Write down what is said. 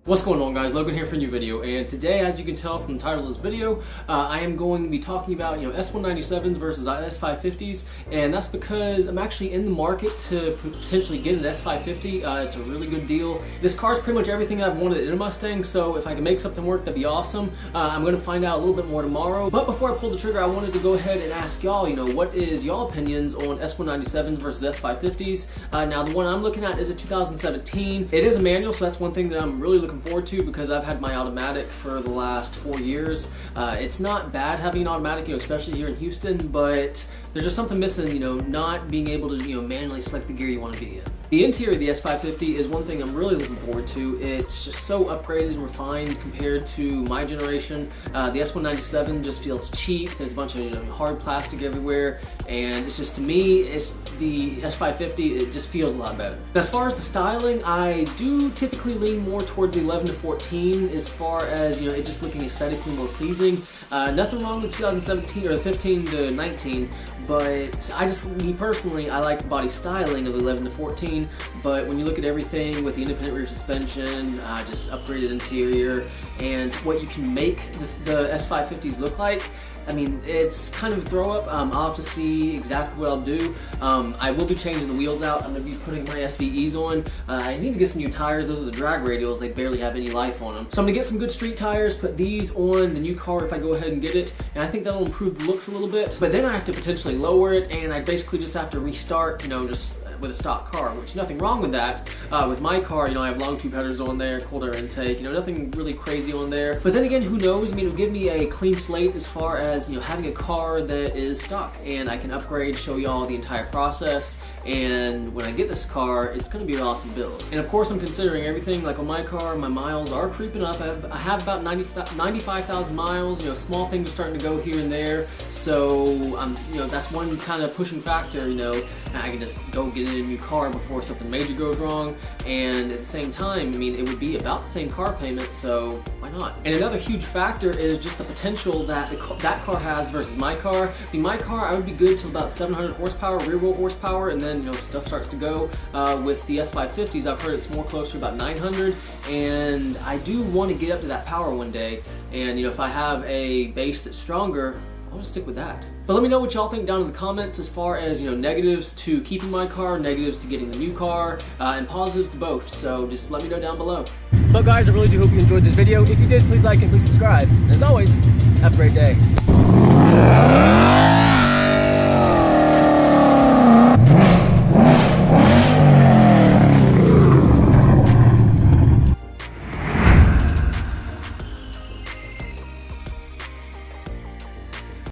What's going on, guys? Logan here for a new video, and today, as you can tell from the title of this video, I am going to be talking about S197s versus S550s, and that's because I'm actually in the market to potentially get an S550. It's a really good deal. This car is pretty much everything I've wanted in a Mustang, so if I can make something work, that'd be awesome. I'm going to find out a little bit more tomorrow, but before I pull the trigger, I wanted to go ahead and ask y'all, what is y'all opinions on S197s versus S550s? Now, the one I'm looking at is a 2017. It is a manual, so that's one thing that I'm really looking forward to because I've had my automatic for the last 4 years. It's not bad having an automatic, especially here in Houston, but there's just something missing, not being able to, manually select the gear you want to be in. The interior of the S550 is one thing I'm really looking forward to. It's just so upgraded and refined compared to my generation. The S197 just feels cheap. There's a bunch of hard plastic everywhere, and it's just, to me, it's the S550, it just feels a lot better. And as far as the styling, I do typically lean more towards the 11 to 14 as far as, it just looking aesthetically more pleasing. Nothing wrong with 2017 or the 15 to 19, but me personally, I like the body styling of the 11 to 14, but when you look at everything with the independent rear suspension, just upgraded interior, and what you can make the S550s look like, it's kind of a throw up. I'll have to see exactly what I'll do. I will be changing the wheels out. I'm going to be putting my SVEs on. I need to get some new tires. Those are the drag radials. They barely have any life on them. So I'm going to get some good street tires, put these on the new car if I go ahead and get it, and I think that'll improve the looks a little bit. But then I have to potentially lower it, and I basically just have to restart, just with a stock car, which nothing wrong with that. With my car, I have long tube headers on there, cold air intake, nothing really crazy on there. But then again, who knows? It'll give me a clean slate as far as, having a car that is stock, and I can upgrade, show y'all the entire process, and when I get this car, it's going to be an awesome build. And of course, I'm considering everything. Like on my car, my miles are creeping up. I have about 95,000 miles. Small things are starting to go here and there. So, that's one kind of pushing factor. I can just go get in a new car before something major goes wrong. And at the same time, it would be about the same car payment. So why not? And another huge factor is just the potential that that car has versus my car. My car, I would be good till about 700 horsepower, rear wheel horsepower, and then stuff starts to go. With the S550s, I've heard it's more closer to about 900, and I do want to get up to that power one day. And if I have a base that's stronger, I'll just stick with that. But let me know what y'all think down in the comments as far as, negatives to keeping my car, negatives to getting the new car, and positives to both. So just let me know down below. But guys, I really do hope you enjoyed this video. If you did, please like and please subscribe. And as always, have a great day.